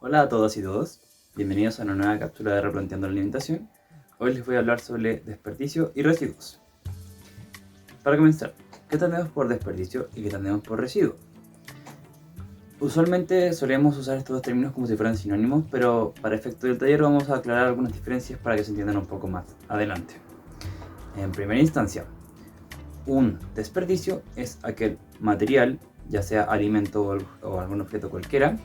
Hola a todos y todos, bienvenidos a una nueva cápsula de Replanteando la Alimentación. Hoy les voy a hablar sobre desperdicio y residuos. Para comenzar, ¿qué entendemos por desperdicio y qué entendemos por residuo? Usualmente solemos usar estos dos términos como si fueran sinónimos, pero para efecto del taller vamos a aclarar algunas diferencias para que se entiendan un poco más adelante. En primera instancia, un desperdicio es aquel material, ya sea alimento o algún objeto cualquiera,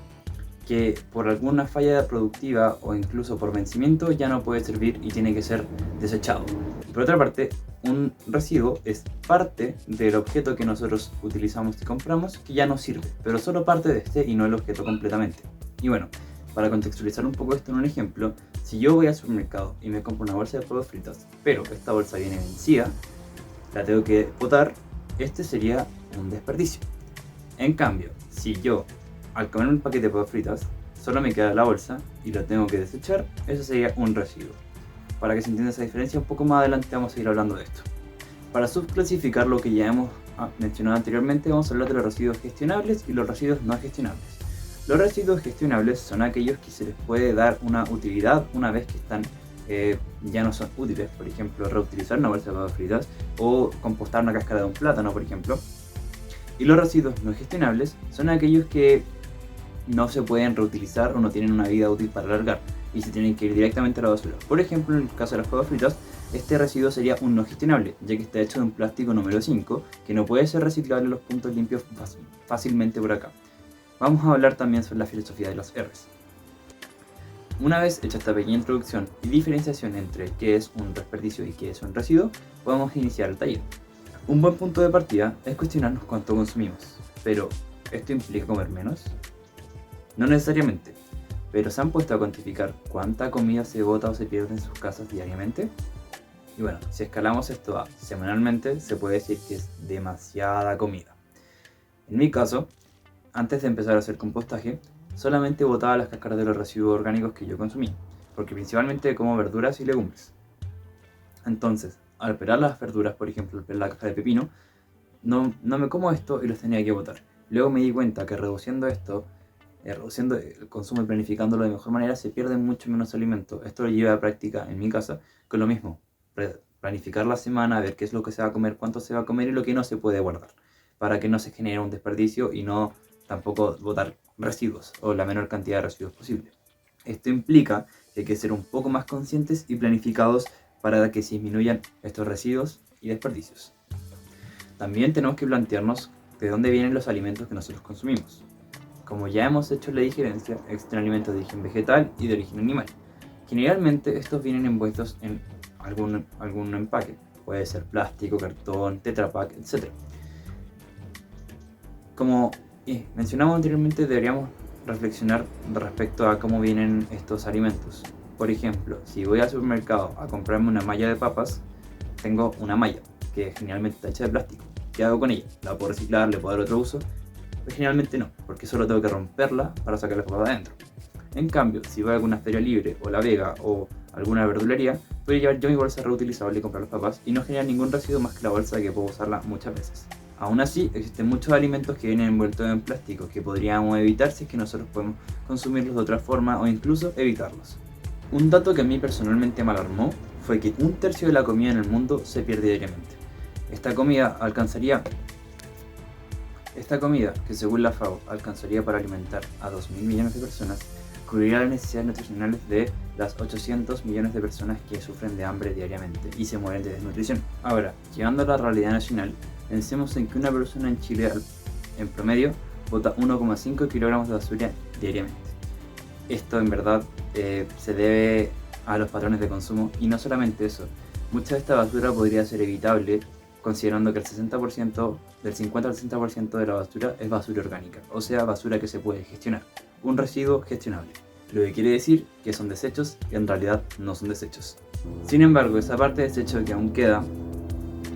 que por alguna falla productiva o incluso por vencimiento ya no puede servir y tiene que ser desechado. Por otra parte, un residuo es parte del objeto que nosotros utilizamos y compramos que ya no sirve, pero solo parte de este y no el objeto completamente. Y bueno, para contextualizar un poco esto en un ejemplo, si yo voy al supermercado y me compro una bolsa de papas fritas, pero esta bolsa viene vencida, la tengo que botar, este sería un desperdicio. En cambio, si yo al comer un paquete de papas fritas solo me queda la bolsa y lo tengo que desechar, eso sería un residuo. Para que se entienda esa diferencia, un poco más adelante vamos a ir hablando de esto. Para subclasificar lo que ya hemos mencionado anteriormente, vamos a hablar de los residuos gestionables y los residuos no gestionables. Los residuos gestionables son aquellos que se les puede dar una utilidad una vez que están ya no son útiles. Por ejemplo, reutilizar una bolsa de papas fritas o compostar una cáscara de un plátano, por ejemplo. Y los residuos no gestionables son aquellos que no se pueden reutilizar o no tienen una vida útil para alargar y se tienen que ir directamente a la basura. Por ejemplo, en el caso de las papas fritas, este residuo sería un no gestionable, ya que está hecho de un plástico número 5 que no puede ser reciclable en los puntos limpios fácilmente por acá. Vamos a hablar también sobre la filosofía de las R's. Una vez hecha esta pequeña introducción y diferenciación entre qué es un desperdicio y qué es un residuo, podemos iniciar el taller. Un buen punto de partida es cuestionarnos cuánto consumimos, pero ¿esto implica comer menos? No necesariamente, pero ¿se han puesto a cuantificar cuánta comida se bota o se pierde en sus casas diariamente? Y bueno, si escalamos esto a semanalmente, se puede decir que es demasiada comida. En mi caso, antes de empezar a hacer compostaje, solamente botaba las cáscaras de los residuos orgánicos que yo consumí, porque principalmente como verduras y legumbres. Entonces, al pelar las verduras, por ejemplo, al pelar la caja de pepino, no me como esto y los tenía que botar. Luego me di cuenta que reduciendo el consumo y planificándolo de mejor manera, se pierde mucho menos alimento. Esto lo lleva a práctica en mi casa con lo mismo. Planificar la semana, ver qué es lo que se va a comer, cuánto se va a comer y lo que no se puede guardar, para que no se genere un desperdicio y no tampoco botar residuos o la menor cantidad de residuos posible. Esto implica que hay que ser un poco más conscientes y planificados para que se disminuyan estos residuos y desperdicios. También tenemos que plantearnos de dónde vienen los alimentos que nosotros consumimos. Como ya hemos hecho la diferencia, existen alimentos de origen vegetal y de origen animal. Generalmente estos vienen envueltos en algún empaque. Puede ser plástico, cartón, Tetra Pak, etc. Como mencionamos anteriormente, deberíamos reflexionar respecto a cómo vienen estos alimentos. Por ejemplo, si voy al supermercado a comprarme una malla de papas, tengo una malla que generalmente está hecha de plástico. ¿Qué hago con ella? ¿La puedo reciclar? ¿Le puedo dar otro uso? Pues generalmente no, porque solo tengo que romperla para sacar las papas de adentro. En cambio, si voy a alguna feria libre o La Vega o alguna verdulería, voy a llevar yo mi bolsa reutilizable y comprar las papas y no generar ningún residuo más que la bolsa que puedo usarla muchas veces. Aún así, existen muchos alimentos que vienen envueltos en plástico que podríamos evitar si es que nosotros podemos consumirlos de otra forma o incluso evitarlos. Un dato que a mí personalmente me alarmó fue que 1/3 de la comida en el mundo se pierde diariamente. Esta comida, que según la FAO alcanzaría para alimentar a 2.000 millones de personas, cubrirá las necesidades nutricionales de las 800 millones de personas que sufren de hambre diariamente y se mueren de desnutrición. Ahora, llevando a la realidad nacional, pensemos en que una persona en Chile, en promedio, bota 1,5 kilogramos de basura diariamente. Esto en verdad se debe a los patrones de consumo y no solamente eso, mucha de esta basura podría ser evitable considerando que el 60%, del 50 al 60% de la basura es basura orgánica, o sea, basura que se puede gestionar, un residuo gestionable. Lo que quiere decir que son desechos que en realidad no son desechos. Sin embargo, esa parte de desecho que aún queda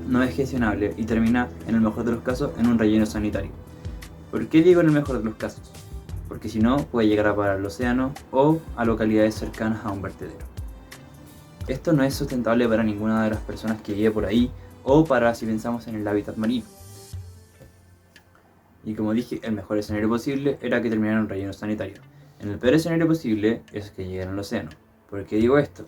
no es gestionable y termina, en el mejor de los casos, en un relleno sanitario. ¿Por qué digo en el mejor de los casos? Porque si no, puede llegar a parar al océano o a localidades cercanas a un vertedero. Esto no es sustentable para ninguna de las personas que vive por ahí o para si pensamos en el hábitat marino. Y como dije, el mejor escenario posible era que terminara en un relleno sanitario. En el peor escenario posible es que lleguen al océano. ¿Por qué digo esto?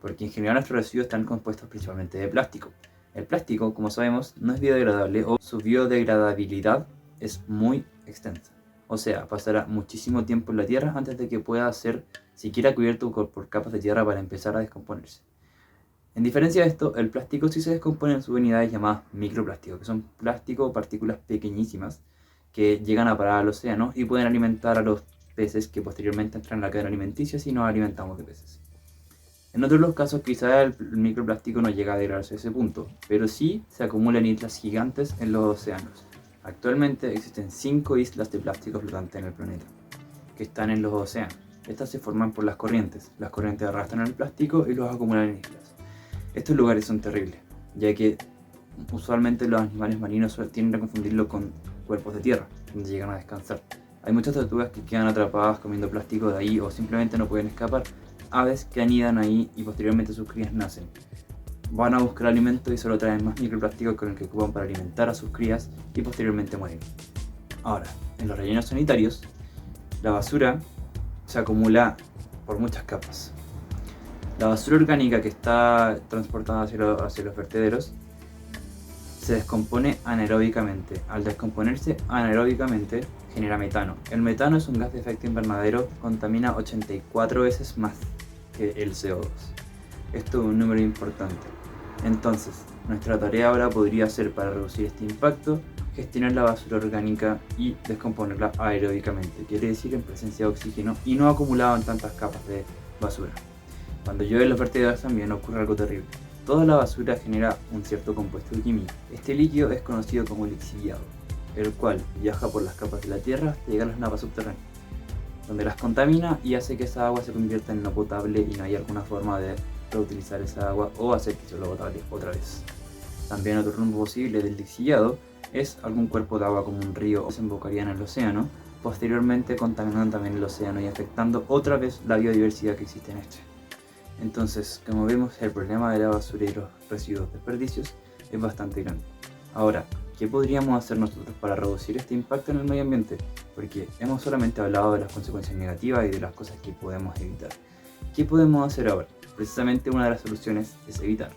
Porque en general nuestros residuos están compuestos principalmente de plástico. El plástico, como sabemos, no es biodegradable o su biodegradabilidad es muy extensa. O sea, pasará muchísimo tiempo en la tierra antes de que pueda ser siquiera cubierto por capas de tierra para empezar a descomponerse. En diferencia de esto, el plástico sí se descompone en subunidades llamadas microplásticos, que son plástico, partículas pequeñísimas que llegan a parar al océano y pueden alimentar a los peces que posteriormente entran en la cadena alimenticia si nos alimentamos de peces. En otros los casos quizá el microplástico no llega a degradarse a ese punto, pero sí se acumulan islas gigantes en los océanos. Actualmente existen 5 islas de plástico flotante en el planeta, que están en los océanos. Estas se forman por las corrientes. Las corrientes arrastran el plástico y los acumulan en islas. Estos lugares son terribles, ya que usualmente los animales marinos tienden a confundirlo con cuerpos de tierra, donde llegan a descansar. Hay muchas tortugas que quedan atrapadas comiendo plástico de ahí o simplemente no pueden escapar. Aves que anidan ahí y posteriormente sus crías nacen. Van a buscar alimento y solo traen más microplásticos con el que ocupan para alimentar a sus crías y posteriormente mueren. Ahora, en los rellenos sanitarios, la basura se acumula por muchas capas. La basura orgánica que está transportada hacia los vertederos se descompone anaeróbicamente. Al descomponerse anaeróbicamente genera metano. El metano es un gas de efecto invernadero, contamina 84 veces más que el CO2. Esto es un número importante. Entonces, nuestra tarea ahora podría ser, para reducir este impacto, gestionar la basura orgánica y descomponerla aeróbicamente, quiere decir en presencia de oxígeno y no acumulado en tantas capas de basura. Cuando llueve en los vertederos también ocurre algo terrible. Toda la basura genera un cierto compuesto químico. Este líquido es conocido como lixiviado, el cual viaja por las capas de la tierra hasta llegar a las napas subterráneas, donde las contamina y hace que esa agua se convierta en no potable y no hay alguna forma de reutilizar esa agua o hacer que sea potable otra vez. También otro rumbo posible del lixiviado es algún cuerpo de agua como un río o desembocaría en el océano, posteriormente contaminando también el océano y afectando otra vez la biodiversidad que existe en este. Entonces, como vemos, el problema de la basura y los residuos desperdicios es bastante grande. Ahora, ¿qué podríamos hacer nosotros para reducir este impacto en el medio ambiente? Porque hemos solamente hablado de las consecuencias negativas y de las cosas que podemos evitar. ¿Qué podemos hacer ahora? Precisamente una de las soluciones es evitar.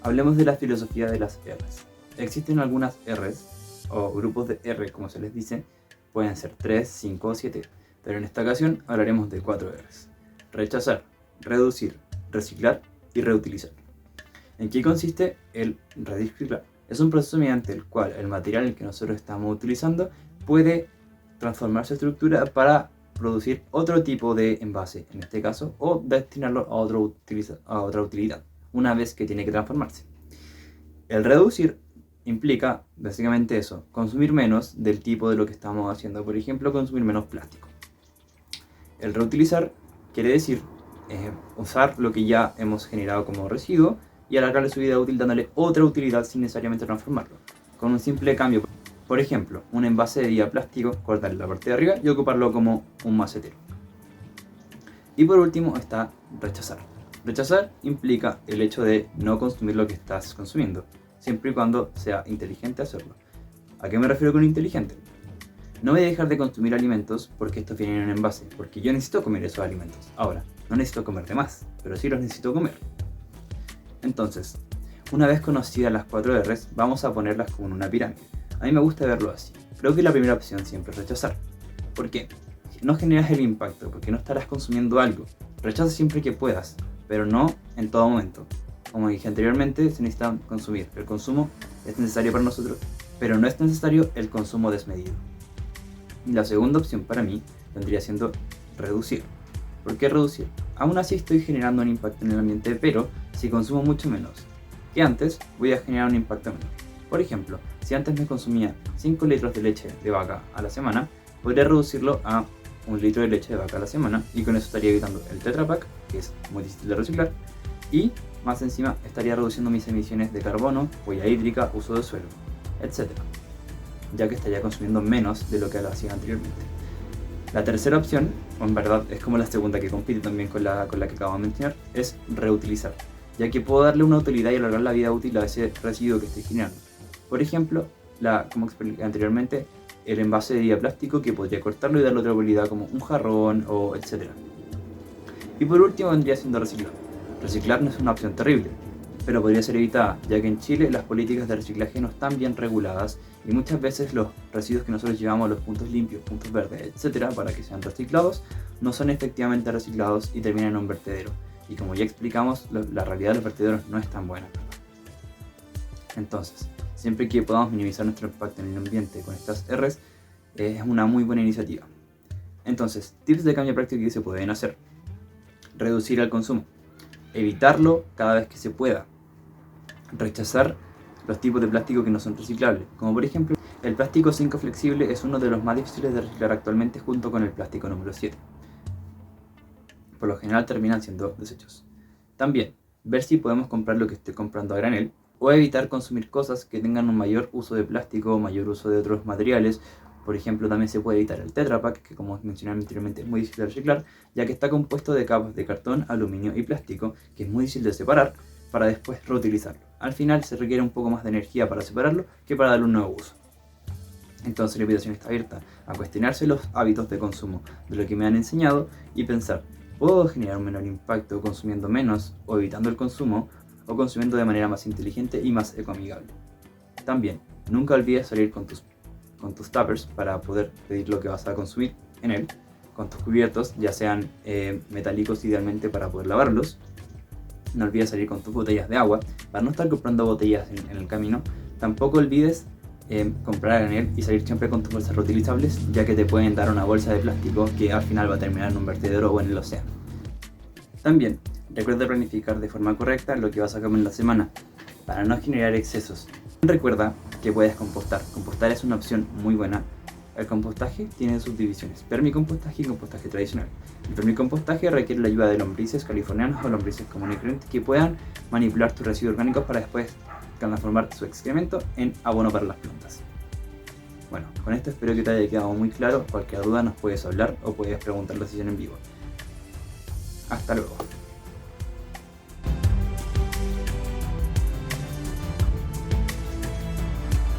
Hablemos de la filosofía de las R's. Existen algunas R's, o grupos de R como se les dice, pueden ser 3, 5 o 7, pero en esta ocasión hablaremos de 4 R's. Rechazar, reducir, reciclar y reutilizar. ¿En qué consiste el reciclar? Es un proceso mediante el cual el material en el que nosotros estamos utilizando puede transformar su estructura para producir otro tipo de envase, en este caso, o destinarlo a otra utilidad, una vez que tiene que transformarse. El reducir implica básicamente eso, consumir menos del tipo de lo que estamos haciendo, por ejemplo, consumir menos plástico. El reutilizar quiere decir usar lo que ya hemos generado como residuo y alargarle su vida útil dándole otra utilidad sin necesariamente transformarlo, con un simple cambio. Por ejemplo, un envase de bebida plástico, cortarle la parte de arriba y ocuparlo como un macetero. Y por último está rechazar. Rechazar implica el hecho de no consumir lo que estás consumiendo, siempre y cuando sea inteligente hacerlo. ¿A qué me refiero con inteligente? No voy a dejar de consumir alimentos porque estos vienen en un envase, porque yo necesito comer esos alimentos. Ahora, no necesito comer de más, pero sí los necesito comer. Entonces, una vez conocidas las 4 R's, vamos a ponerlas como en una pirámide. A mí me gusta verlo así. Creo que la primera opción siempre es rechazar. ¿Por qué? No generas el impacto, porque no estarás consumiendo algo. Rechaza siempre que puedas, pero no en todo momento. Como dije anteriormente, se necesita consumir. El consumo es necesario para nosotros, pero no es necesario el consumo desmedido. Y la segunda opción para mí vendría siendo reducir. ¿Por qué reducir? Aún así estoy generando un impacto en el ambiente, pero si consumo mucho menos que antes, voy a generar un impacto menor. Por ejemplo, si antes me consumía 5 litros de leche de vaca a la semana, podría reducirlo a 1 litro de leche de vaca a la semana y con eso estaría evitando el Tetra Pak, que es muy difícil de reciclar, y más encima estaría reduciendo mis emisiones de carbono, huella hídrica, uso de suelo, etc. Ya que estaría consumiendo menos de lo que lo hacía anteriormente. La tercera opción, o en verdad es como la segunda que compite también con la que acabo de mencionar, es reutilizar, ya que puedo darle una utilidad y alargar la vida útil a ese residuo que estoy generando. Por ejemplo, como expliqué anteriormente, el envase de bebida plástico, que podría cortarlo y darle otra utilidad como un jarrón o etc. Y por último vendría siendo reciclar. Reciclar no es una opción terrible, pero podría ser evitada, ya que en Chile las políticas de reciclaje no están bien reguladas y muchas veces los residuos que nosotros llevamos a los puntos limpios, puntos verdes, etc., para que sean reciclados, no son efectivamente reciclados y terminan en un vertedero. Y como ya explicamos, la realidad de los vertederos no es tan buena. Entonces, siempre que podamos minimizar nuestro impacto en el ambiente con estas R's, es una muy buena iniciativa. Entonces, tips de cambio práctico que se pueden hacer. Reducir el consumo. Evitarlo cada vez que se pueda. Rechazar los tipos de plástico que no son reciclables, como por ejemplo el plástico 5 flexible es uno de los más difíciles de reciclar actualmente junto con el plástico número 7. Por lo general terminan siendo desechos. También, ver si podemos comprar lo que estoy comprando a granel o evitar consumir cosas que tengan un mayor uso de plástico o mayor uso de otros materiales. Por ejemplo, también se puede evitar el Tetra Pak, que como mencioné anteriormente es muy difícil de reciclar, ya que está compuesto de capas de cartón, aluminio y plástico, que es muy difícil de separar para después reutilizarlo. Al final se requiere un poco más de energía para separarlo que para darle un nuevo uso. Entonces la invitación está abierta a cuestionarse los hábitos de consumo de lo que me han enseñado y pensar, ¿puedo generar un menor impacto consumiendo menos o evitando el consumo o consumiendo de manera más inteligente y más ecoamigable? También, nunca olvides salir con tus tuppers para poder pedir lo que vas a consumir en él, con tus cubiertos, ya sean metálicos idealmente para poder lavarlos. No olvides salir con tus botellas de agua para no estar comprando botellas en el camino. Tampoco olvides comprar en él y salir siempre con tus bolsas reutilizables, ya que te pueden dar una bolsa de plástico que al final va a terminar en un vertedero o en el océano. También recuerda planificar de forma correcta lo que vas a comer en la semana para no generar excesos. Recuerda que puedes compostar. Compostar es una opción muy buena. El compostaje tiene subdivisiones: permicompostaje y compostaje tradicional. El permicompostaje requiere la ayuda de lombrices californianas o lombrices comunes y corrientes que puedan manipular tus residuos orgánicos para después transformar su excremento en abono para las plantas. Bueno, con esto espero que te haya quedado muy claro. Cualquier duda nos puedes hablar o puedes preguntar la sesión en vivo. Hasta luego.